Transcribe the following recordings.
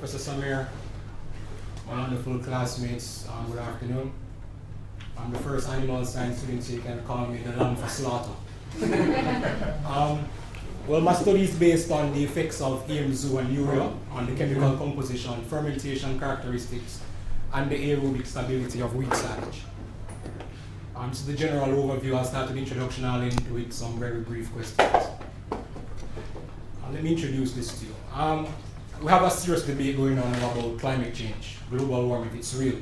Professor Samir, my wonderful classmates, good afternoon. I'm the first animal science student, so you can call me the lamb for slaughter. Well, my study is based on the effects of EMZoo and urea on the chemical composition, fermentation characteristics, and the aerobic stability of wheat silage. This is the general overview. I'll start with the introduction. I'll end with some very brief questions. Let me introduce this to you. We have a serious debate going on about climate change, global warming, it's real.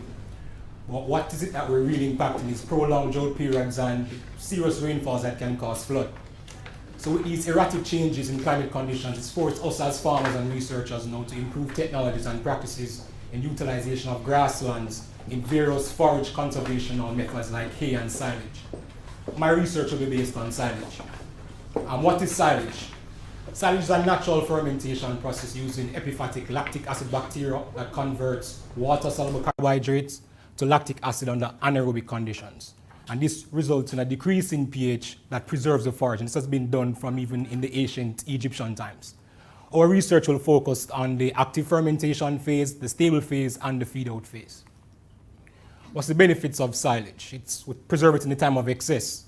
But what is it that we're really impacting is prolonged drought periods and serious rainfalls that can cause flood. So with these erratic changes in climate conditions, it's forced us as farmers and researchers now to improve technologies and practices in utilization of grasslands in various forage conservational methods like hay and silage. My research will be based on silage. What is silage? Silage is a natural fermentation process using epiphytic lactic acid bacteria that converts water-soluble carbohydrates to lactic acid under anaerobic conditions. And this results in a decrease in pH that preserves the forage. And this has been done from even in the ancient Egyptian times. Our research will focus on the active fermentation phase, the stable phase, and the feed-out phase. What's the benefits of silage? We preserve it in the time of excess,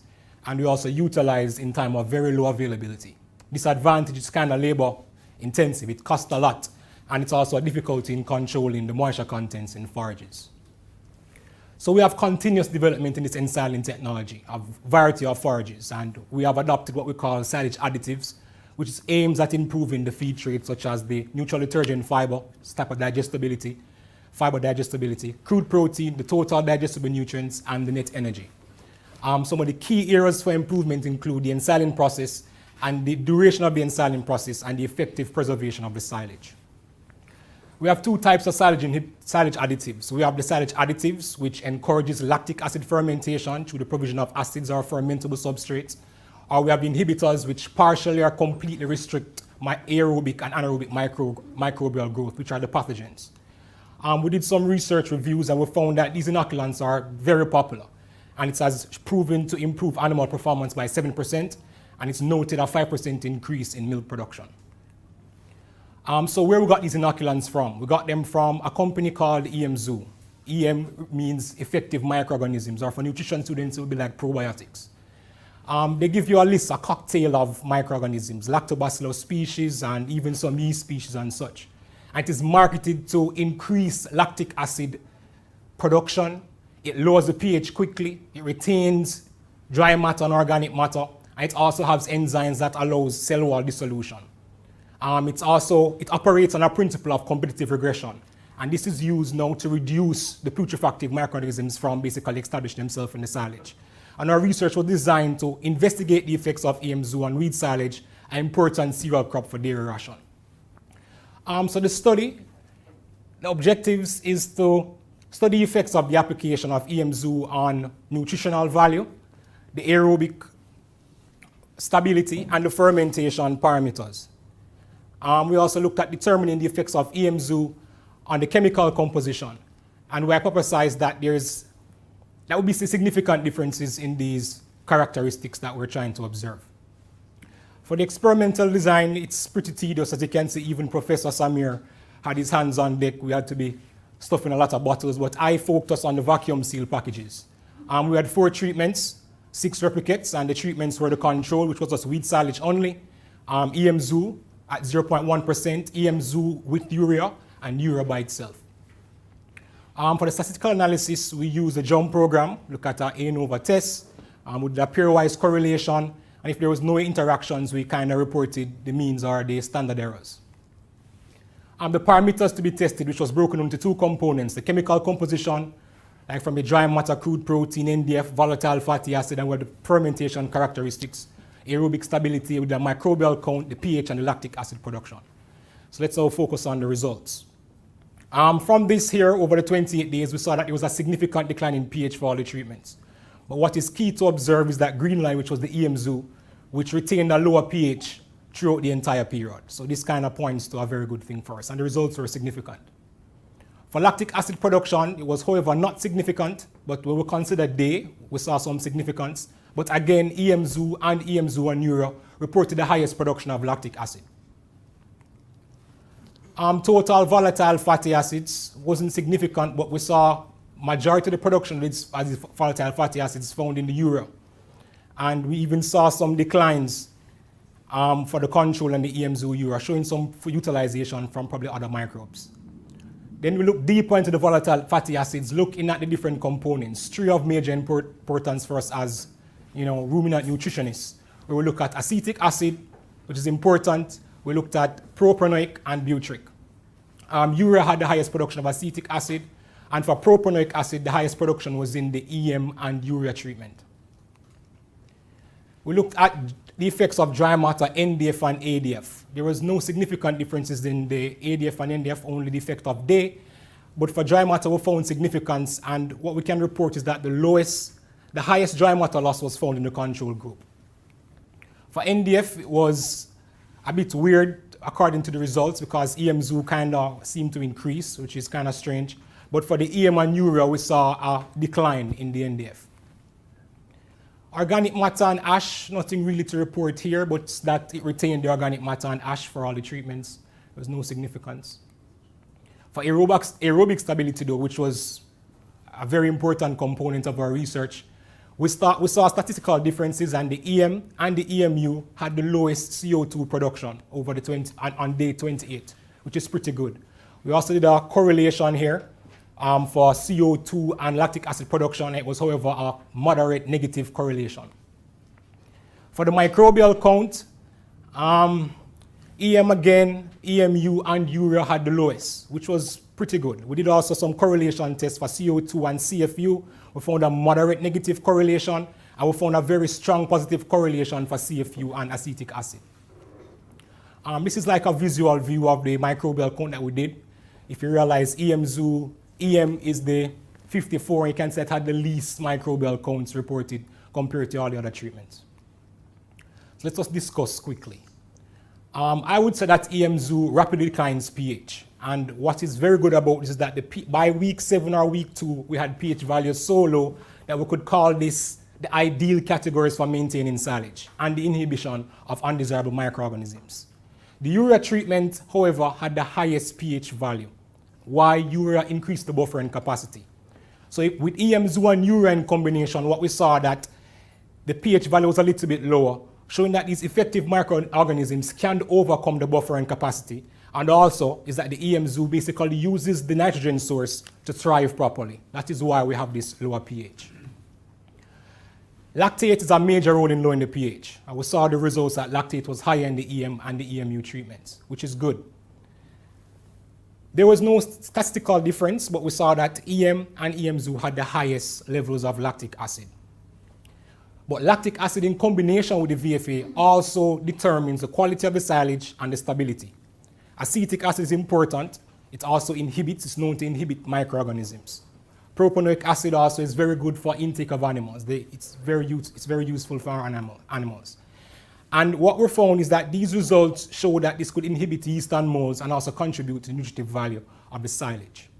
and we also utilize in time of very low availability. Disadvantage is kind of labor intensive, it costs a lot, and it's also a difficulty in controlling the moisture contents in forages. So we have continuous development in this ensiling technology of variety of forages, and we have adopted what we call silage additives, which aims at improving the feed traits such as the neutral detergent fiber, type of digestibility, fiber digestibility, crude protein, the total digestible nutrients, and the net energy. Some of the key areas for improvement include the ensiling process and the duration of the ensiling process and the effective preservation of the silage. We have two types of silage additives. We have the silage additives, which encourages lactic acid fermentation through the provision of acids or fermentable substrates. Or we have the inhibitors, which partially or completely restrict aerobic and anaerobic microbial growth, which are the pathogens. We did some research reviews and we found that these inoculants are very popular. And it has proven to improve animal performance by 7%, and it's noted a 5% increase in milk production. So where we got these inoculants from? We got them from a company called EMZoo. EM means effective microorganisms, or for nutrition students, it would be like probiotics. They give you a cocktail of microorganisms, lactobacillus species, and even some yeast species and such. And it is marketed to increase lactic acid production. It lowers the pH quickly. It retains dry matter and organic matter. And it also has enzymes that allows cell wall dissolution. It operates on a principle of competitive regression. And this is used now to reduce the putrefactive microorganisms from basically establishing themselves in the silage. And our research was designed to investigate the effects of EMZoo on wheat silage, an important cereal crop for dairy ration. So the objectives is to study the effects of the application of EMZoo on nutritional value, the aerobic stability, and the fermentation parameters. We also looked at determining the effects of EMZoo on the chemical composition, and we hypothesized that there would be significant differences in these characteristics that we're trying to observe. For the experimental design, it's pretty tedious. As you can see, even Professor Samir had his hands on deck. We had to be stuffing a lot of bottles, but I focused on the vacuum seal packages. We had 4 treatments, 6 replicates, and the treatments were the control, which was just wheat silage only, EMZoo at 0.1%, EMZoo with urea, and urea by itself. For the statistical analysis, we used the JUMP program, look at our ANOVA test, with the pairwise correlation, and if there was no interactions, we kind of reported the means or the standard errors. The parameters to be tested, which was broken into 2 components, the chemical composition, like from the dry matter, crude protein, NDF, volatile fatty acid, and with the fermentation characteristics, aerobic stability with the microbial count, the pH, and the lactic acid production. So let's all focus on the results. From this here, over the 28 days, we saw that there was a significant decline in pH for all the treatments. But what is key to observe is that green line, which was the EMZoo, which retained a lower pH throughout the entire period. So this kind of points to a very good thing for us, and the results were significant. For lactic acid production, it was, however, not significant, but when we considered day, we saw some significance. But again, EMZoo and urea reported the highest production of lactic acid. Total volatile fatty acids wasn't significant, but we saw majority of the production of these volatile fatty acids found in the urea. And we even saw some declines for the control and the EM-Zoo urea, showing some utilization from probably other microbes. Then we look deeper into the volatile fatty acids, looking at the different components. Three of major importance for us as ruminant nutritionists. We will look at acetic acid, which is important. We looked at propanoic and butyric. Urea had the highest production of acetic acid, and for propanoic acid, the highest production was in the EM and urea treatment. We looked at the effects of dry matter, NDF and ADF. There was no significant differences in the ADF and NDF, only the effect of day. But for dry matter, we found significance, and what we can report is that the highest dry matter loss was found in the control group. For NDF, it was a bit weird according to the results because EM-Zoo kind of seemed to increase, which is kind of strange. But for the EM and urea, we saw a decline in the NDF. Organic matter and ash, nothing really to report here, but that it retained the organic matter and ash for all the treatments. There was no significance. For aerobic stability, though, which was a very important component of our research, we saw statistical differences, and the EM and the EMU had the lowest CO2 production over on day 28, which is pretty good. We also did a correlation here for CO2 and lactic acid production. It was, however, a moderate negative correlation. For the microbial count, EM again, EMU and urea had the lowest, which was pretty good. We did also some correlation tests for CO2 and CFU. We found a moderate negative correlation, and we found a very strong positive correlation for CFU and acetic acid. This is like a visual view of the microbial count that we did. If you realize EM-Zoo, EM is the 54, you can say it had the least microbial counts reported compared to all the other treatments. So let's just discuss quickly. I would say that EM-Zoo rapidly declines pH. And what is very good about this is that by week 7 or week 2, we had pH values so low that we could call this the ideal categories for maintaining silage and the inhibition of undesirable microorganisms. The urea treatment, however, had the highest pH value. Why? Urea increased the buffering capacity. So with EM-Zoo and urea in combination, what we saw that the pH value was a little bit lower, showing that these effective microorganisms can overcome the buffering capacity. And also is that the EM-Zoo basically uses the nitrogen source to thrive properly. That is why we have this lower pH. Lactate is a major role in lowering the pH. And we saw the results that lactate was higher in the EM and the EMU treatments, which is good. There was no statistical difference, but we saw that EM and EM-Zoo had the highest levels of lactic acid. But lactic acid in combination with the VFA also determines the quality of the silage and the stability. Acetic acid is important. It also it's known to inhibit microorganisms. Propanoic acid also is very good for intake of animals. It's very useful for our animals. And what we found is that these results show that this could inhibit yeast and molds and also contribute to the nutritive value of the silage.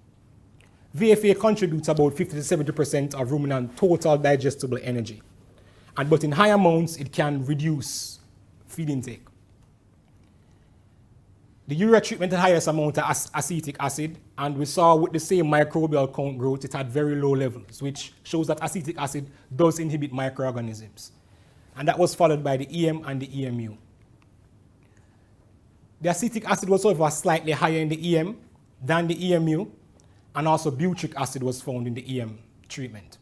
VFA contributes about 50 to 70% of ruminant total digestible energy. But in high amounts, it can reduce feed intake. The urea treatment had the highest amount of acetic acid, and we saw with the same microbial count growth, it had very low levels, which shows that acetic acid does inhibit microorganisms. And that was followed by the EM and the EMU. The acetic acid was however slightly higher in the EM than the EMU, and also butyric acid was found in the EM treatment.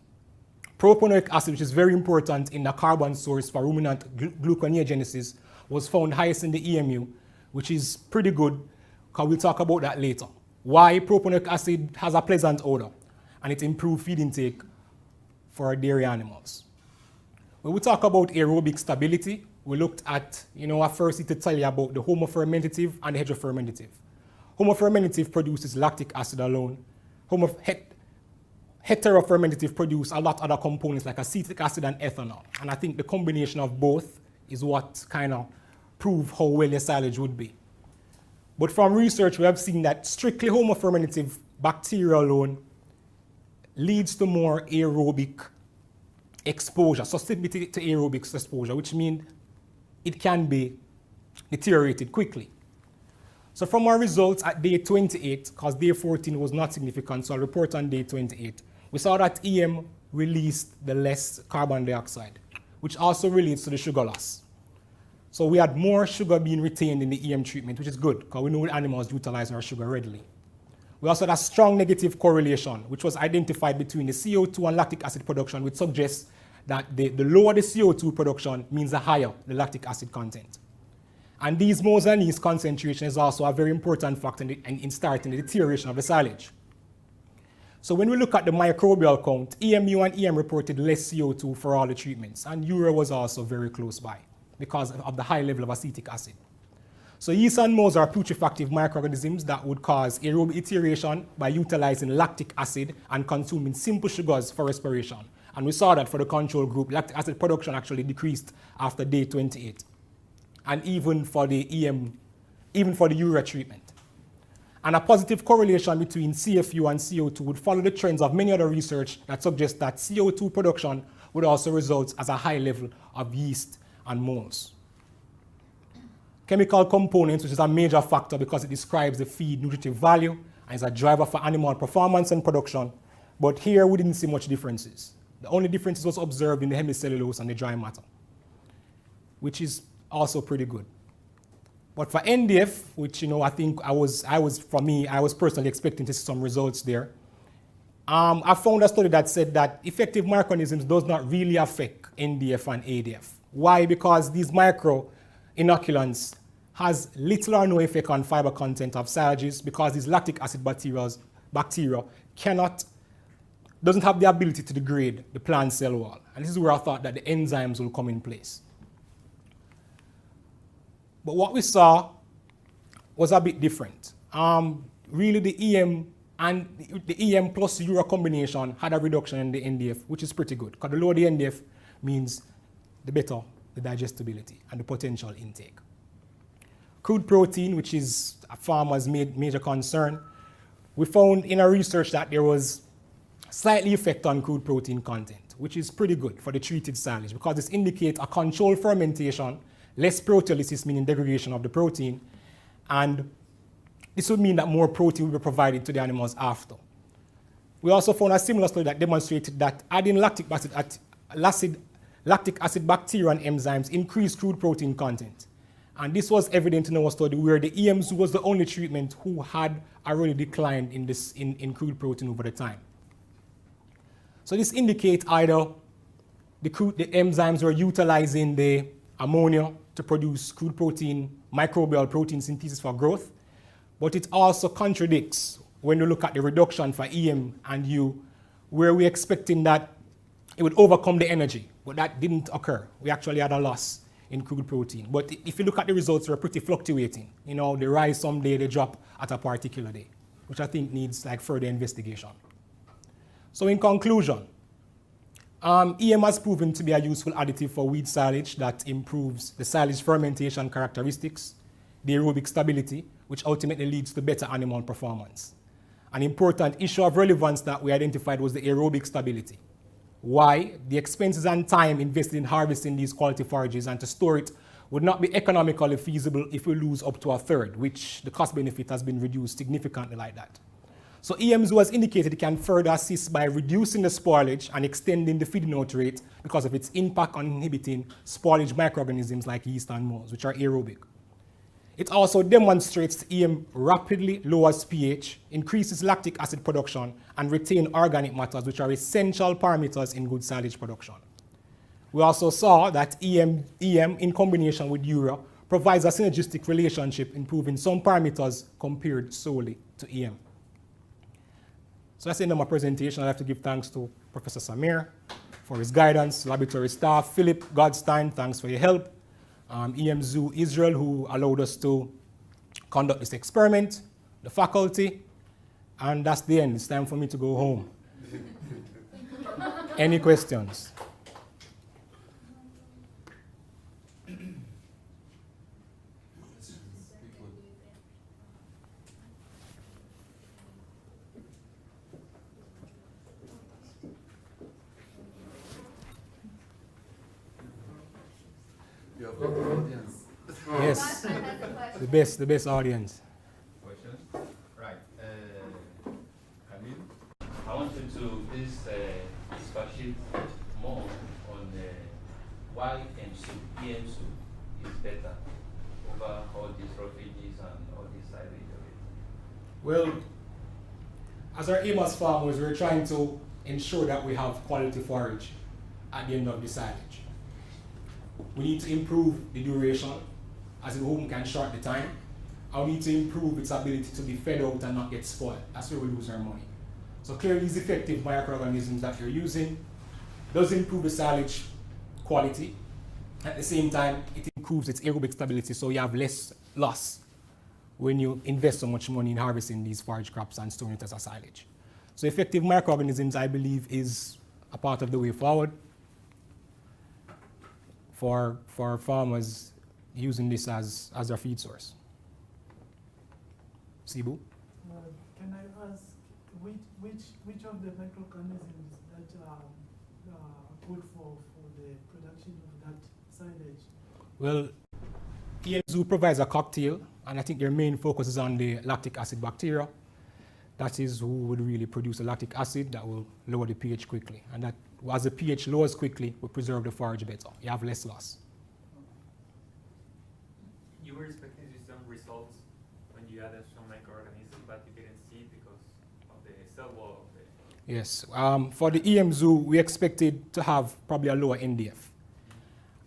Propanoic acid, which is very important in the carbon source for ruminant gluconeogenesis, was found highest in the EMU, which is pretty good, because we'll talk about that later. Why? Propanoic acid has a pleasant odor, and it improves feed intake for dairy animals. When we talk about aerobic stability, we looked at, I first need to tell you about the homofermentative and the heterofermentative. Homofermentative produces lactic acid alone. Heterofermentative produce a lot of other components like acetic acid and ethanol. And I think the combination of both is what kind of prove how well your silage would be. But from research, we have seen that strictly homofermentative bacteria alone leads to more aerobic exposure, susceptibility to aerobic exposure, which means it can be deteriorated quickly. So from our results at day 28, because day 14 was not significant, so I'll report on day 28, we saw that EM released the less carbon dioxide, which also relates to the sugar loss. So we had more sugar being retained in the EM treatment, which is good, because we know the animals utilize our sugar readily. We also had a strong negative correlation, which was identified between the CO2 and lactic acid production, which suggests that the lower the CO2 production means the higher the lactic acid content. And these moles and yeast concentration is also a very important factor in starting the deterioration of the silage. So when we look at the microbial count, EMU and EM reported less CO2 for all the treatments, and urea was also very close by because of the high level of acetic acid. So yeast and moles are putrefactive microorganisms that would cause aerobic deterioration by utilizing lactic acid and consuming simple sugars for respiration. And we saw that for the control group, lactic acid production actually decreased after day 28. And even for the urea treatment. And a positive correlation between CFU and CO2 would follow the trends of many other research that suggests that CO2 production would also result as a high level of yeast and moles. Chemical components, which is a major factor because it describes the feed nutritive value and is a driver for animal performance and production. But here we didn't see much differences. The only differences was observed in the hemicellulose and the dry matter, which is also pretty good. But for NDF, which I think I was personally expecting to see some results there. I found a study that said that effective microorganisms does not really affect NDF and ADF. Why? Because these micro inoculants has little or no effect on fiber content of silages because these lactic acid bacteria doesn't have the ability to degrade the plant cell wall. And this is where I thought that the enzymes will come in place. But what we saw was a bit different. Really the EM plus urea combination had a reduction in the NDF, which is pretty good, because the lower the NDF means the better the digestibility and the potential intake. Crude protein, which is a farmer's major concern, we found in our research that there was slightly effect on crude protein content, which is pretty good for the treated silage because this indicates a controlled fermentation, less proteolysis, meaning degradation of the protein, and this would mean that more protein will be provided to the animals after. We also found a similar study that demonstrated that adding lactic acid bacteria and enzymes increased crude protein content. And this was evident in our study where the EMs was the only treatment who had already declined in crude protein over the time. So this indicates either the enzymes were utilizing the ammonia to produce crude protein, microbial protein synthesis for growth, but it also contradicts when you look at the reduction for EM and U, where we're expecting that it would overcome the energy, but that didn't occur. We actually had a loss in crude protein. But if you look at the results, they're pretty fluctuating. They rise some day, they drop at a particular day, which I think needs further investigation. So in conclusion, EM has proven to be a useful additive for wheat silage that improves the silage fermentation characteristics, the aerobic stability, which ultimately leads to better animal performance. An important issue of relevance that we identified was the aerobic stability. Why? The expenses and time invested in harvesting these quality forages and to store it would not be economically feasible if we lose up to a third, which the cost benefit has been reduced significantly like that. So EMs was indicated it can further assist by reducing the spoilage and extending the feeding out rate because of its impact on inhibiting spoilage microorganisms like yeast and moles, which are aerobic. It also demonstrates the EM rapidly lowers pH, increases lactic acid production, and retain organic matters, which are essential parameters in good silage production. We also saw that EM in combination with urea provides a synergistic relationship, improving some parameters compared solely to EM. So that's the end of my presentation. I have to give thanks to Professor Samir for his guidance, laboratory staff, Philip Godstein, thanks for your help, EM Zoo Israel, who allowed us to conduct this experiment, the faculty, and that's the end. It's time for me to go home. Any questions? Yes, the best audience. achieve more on why EM soup is better over all these refugees and all this silage of it? Well, as our aim as farmers, we're trying to ensure that we have quality forage at the end of the silage. We need to improve the duration, as the home can short the time. And we need to improve its ability to be fed out and not get spoiled. That's where we lose our money. So clearly these effective microorganisms that you're using does improve the silage quality. At the same time, it improves its aerobic stability, so you have less loss when you invest so much money in harvesting these forage crops and storing it as a silage. So effective microorganisms, I believe, is a part of the way forward for farmers using this as their feed source. Sibu? Can I ask which of the microorganisms that are good for the production of that silage? Well, EM provides a cocktail, and I think their main focus is on the lactic acid bacteria. That is who would really produce a lactic acid that will lower the pH quickly. And that, as the pH lowers quickly, will preserve the forage better. You have less loss. You were expecting to see some results when you added some microorganisms, but you didn't see it because of the cell wall of the... Yes. For the EM zoo, we expected to have probably a lower NDF.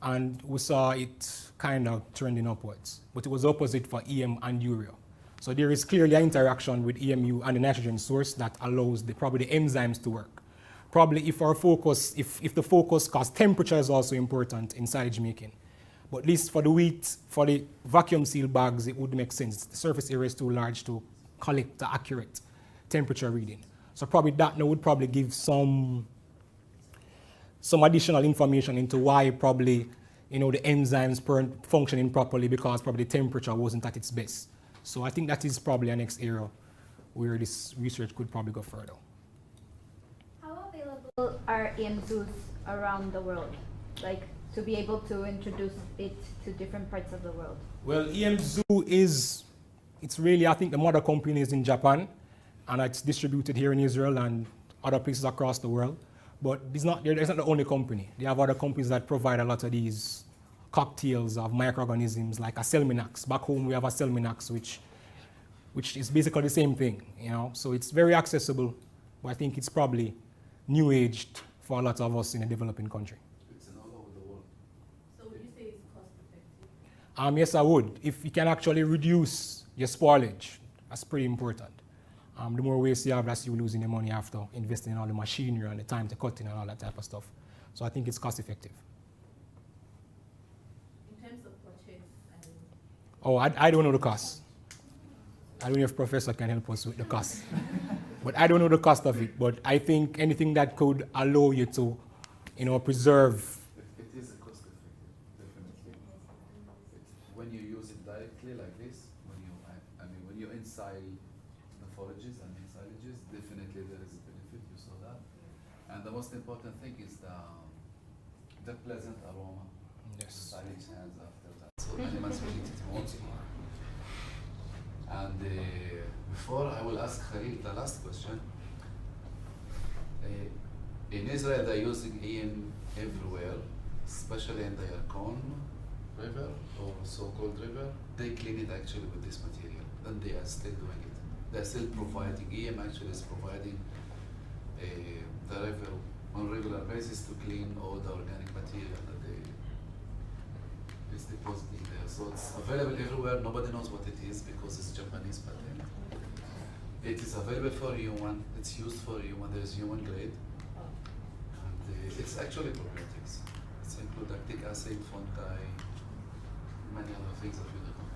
And we saw it kind of trending upwards. But it was opposite for EM and urea. So there is clearly an interaction with EMU and the nitrogen source that allows probably the enzymes to work. Probably if our focus, if the focus, because temperature is also important in silage making. But at least for the wheat, for the vacuum seal bags, it would make sense. The surface area is too large to collect the accurate temperature reading. So probably that would probably give some additional information into why probably the enzymes weren't functioning properly, because probably the temperature wasn't at its best. So I think that is probably a next area where this research could probably go further. How available are EM zoos around the world? Like, to be able to introduce it to different parts of the world? Well, EM Zoo it's really, I think the mother company is in Japan, and it's distributed here in Israel and other places across the world. But it's not the only company. They have other companies that provide a lot of these cocktails of microorganisms, like a Selminax. Back home we have a Selminax, which is basically the same thing, So it's very accessible, but I think it's probably new aged for a lot of us in a developing country. It's all over the world. So would you say it's cost effective? Yes, I would. If you can actually reduce your spoilage, that's pretty important. The more waste you have, that's you losing your money after investing in all the machinery and the time to cut in and all that type of stuff. So I think it's cost effective. In terms of purchase, Oh, I don't know the cost. I don't know if Professor can help us with the cost. But I don't know the cost of it. But I think anything that could allow you to, preserve. It is a cost effective, definitely. When you use it directly like this, when you ensile the forages and ensilages, definitely there is a benefit, you saw that. And the most important thing is the pleasant aroma the silage has after that. So animals will eat it more. And before I will ask Khalil the last question. In Israel, they're using EM everywhere, especially in the Yarkon River, or so-called river. They clean it actually with this material, and they are still doing it. They're still providing, EM actually is providing the river on regular basis to clean all the organic material that is depositing there. So it's available everywhere. Nobody knows what it is because it's Japanese patent. It is available for human. It's used for human. There is human grade. And it's actually probiotics. It's include lactic acid, fungi, many other things that we don't know.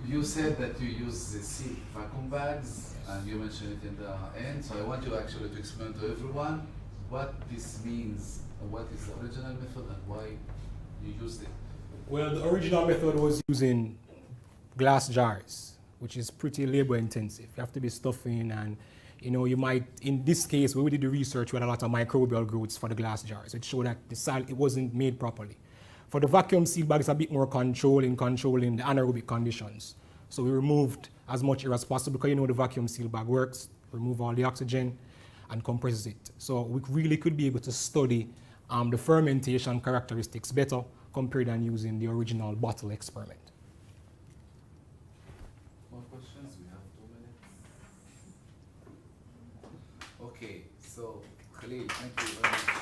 You said that you use the seed vacuum bags, and you mentioned it in the end. So I want you actually to explain to everyone what this means, and what is the original method, and why you used it. Well, the original method was using glass jars, which is pretty labor intensive. You have to be stuffing, and you might, in this case, when we did the research, we had a lot of microbial growths for the glass jars. It showed that it wasn't made properly. For the vacuum seal bag, it's a bit more controlling the anaerobic conditions. So we removed as much air as possible, because the vacuum seal bag works, remove all the oxygen. and compresses it. So we really could be able to study the fermentation characteristics better compared than using the original bottle experiment. More questions? We have 2 minutes. Okay, so Khalil, thank you very much.